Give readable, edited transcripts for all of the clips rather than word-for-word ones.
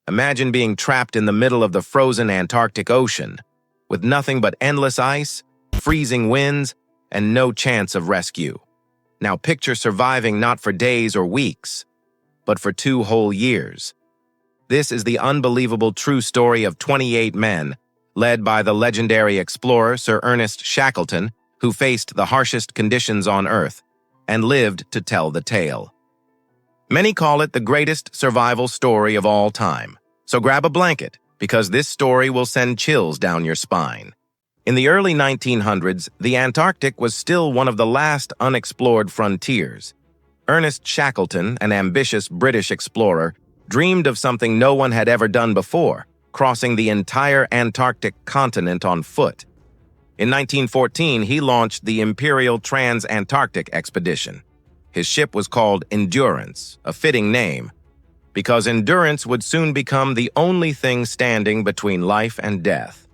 Imagine being trapped in the middle of the frozen Antarctic Ocean, with nothing but endless ice, freezing winds, and no chance of rescue. Now picture surviving not for days or weeks, but for 2 whole years. This is the unbelievable true story of 28 men, led by the legendary explorer Sir Ernest Shackleton, who faced the harshest conditions on Earth and lived to tell the tale. Many call it the greatest survival story of all time. So grab a blanket, because this story will send chills down your spine. In the early 1900s, the Antarctic was still one of the last unexplored frontiers. Ernest Shackleton, an ambitious British explorer, dreamed of something no one had ever done before, crossing the entire Antarctic continent on foot. In 1914, he launched the Imperial Trans-Antarctic Expedition. His ship was called Endurance, a fitting name, because endurance would soon become the only thing standing between life and death.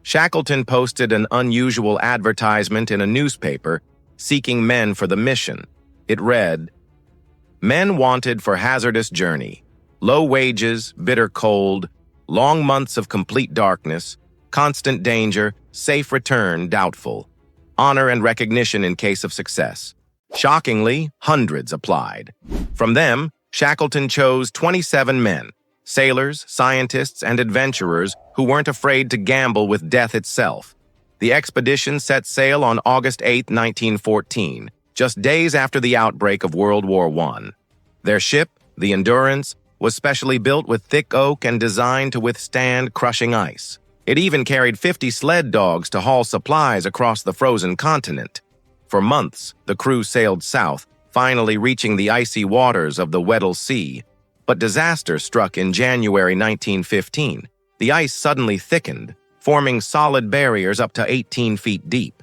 Shackleton posted an unusual advertisement in a newspaper seeking men for the mission. It read, "Men wanted for hazardous journey, low wages, bitter cold, long months of complete darkness, constant danger, safe return doubtful, honor and recognition in case of success." Shockingly, hundreds applied. From them, Shackleton chose 27 men, sailors, scientists, and adventurers who weren't afraid to gamble with death itself. The expedition set sail on August 8, 1914, just days after the outbreak of World War I. Their ship, the Endurance, was specially built with thick oak and designed to withstand crushing ice. It even carried 50 sled dogs to haul supplies across the frozen continent. For months, the crew sailed south, finally reaching the icy waters of the Weddell Sea. But disaster struck in January 1915. The ice suddenly thickened, forming solid barriers up to 18 feet deep.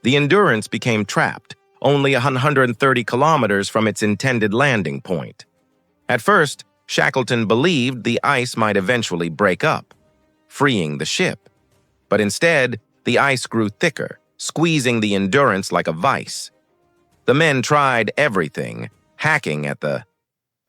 The Endurance became trapped, only 130 kilometers from its intended landing point. At first, Shackleton believed the ice might eventually break up, freeing the ship. But instead, the ice grew thicker, squeezing the Endurance like a vice. The men tried everything, hacking at the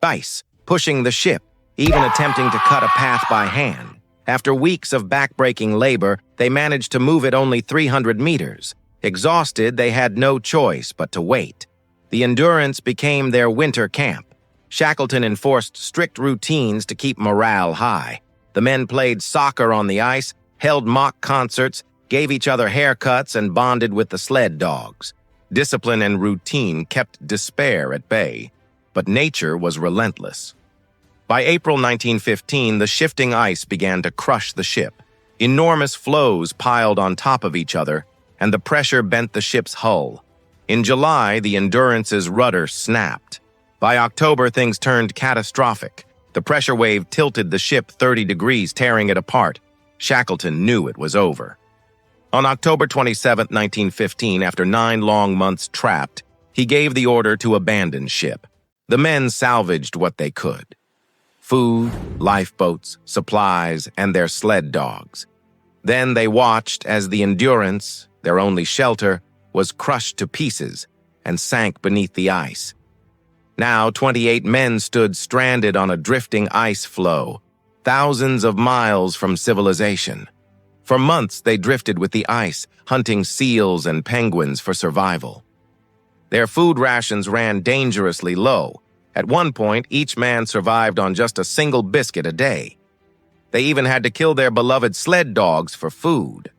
ice, pushing the ship, even attempting to cut a path by hand. After weeks of backbreaking labor, they managed to move it only 300 meters. Exhausted, they had no choice but to wait. The Endurance became their winter camp. Shackleton enforced strict routines to keep morale high. The men played soccer on the ice, held mock concerts, gave each other haircuts, and bonded with the sled dogs. Discipline and routine kept despair at bay, but nature was relentless. By April 1915, the shifting ice began to crush the ship. Enormous floes piled on top of each other, and the pressure bent the ship's hull. In July, the Endurance's rudder snapped. By October, things turned catastrophic. The pressure wave tilted the ship 30 degrees, tearing it apart. Shackleton knew it was over. On October 27, 1915, after 9 long months trapped, he gave the order to abandon ship. The men salvaged what they could: food, lifeboats, supplies, and their sled dogs. Then they watched as the Endurance, their only shelter, was crushed to pieces and sank beneath the ice. Now 28 men stood stranded on a drifting ice floe, thousands of miles from civilization. For months, they drifted with the ice, hunting seals and penguins for survival. Their food rations ran dangerously low. At one point, each man survived on just a single biscuit a day. They even had to kill their beloved sled dogs for food.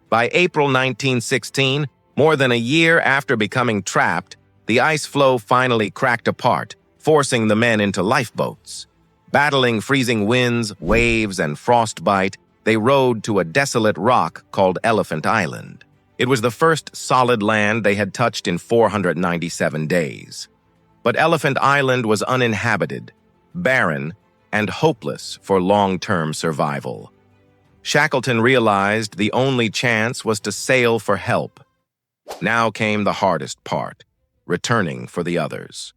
By April 1916, more than a year after becoming trapped, the ice floe finally cracked apart, forcing the men into lifeboats. Battling freezing winds, waves, and frostbite, they rowed to a desolate rock called Elephant Island. It was the first solid land they had touched in 497 days. But Elephant Island was uninhabited, barren, and hopeless for long-term survival. Shackleton realized the only chance was to sail for help. Now came the hardest part: returning for the others.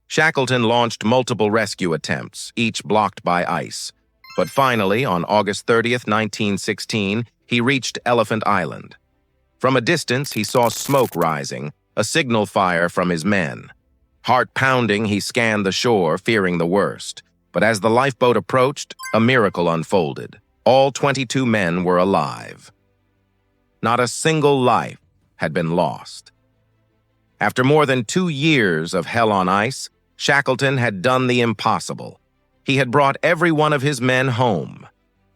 Shackleton launched multiple rescue attempts, each blocked by ice. But finally, on August 30th, 1916, he reached Elephant Island. From a distance, he saw smoke rising, a signal fire from his men. Heart pounding, he scanned the shore, fearing the worst. But as the lifeboat approached, a miracle unfolded. All 22 men were alive. Not a single life had been lost. After more than 2 years of hell on ice, Shackleton had done the impossible. He had brought every one of his men home.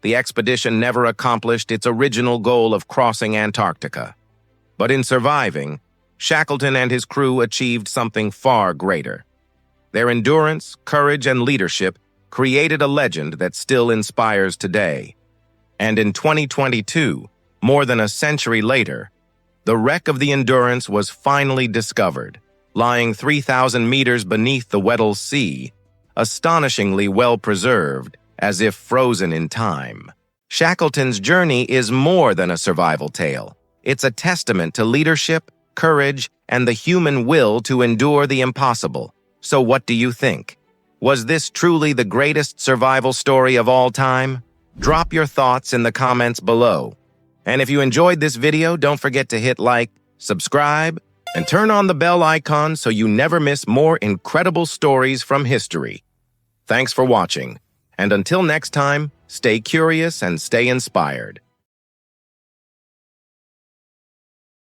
The expedition never accomplished its original goal of crossing Antarctica. But in surviving, Shackleton and his crew achieved something far greater. Their endurance, courage, and leadership created a legend that still inspires today. And in 2022, more than a century later, the wreck of the Endurance was finally discovered, lying 3,000 meters beneath the Weddell Sea, astonishingly well preserved, as if frozen in time. Shackleton's journey is more than a survival tale. It's a testament to leadership, courage, and the human will to endure the impossible. So what do you think? Was this truly the greatest survival story of all time? Drop your thoughts in the comments below. And if you enjoyed this video, don't forget to hit like, subscribe, and turn on the bell icon so you never miss more incredible stories from history. Thanks for watching, and until next time, stay curious and stay inspired.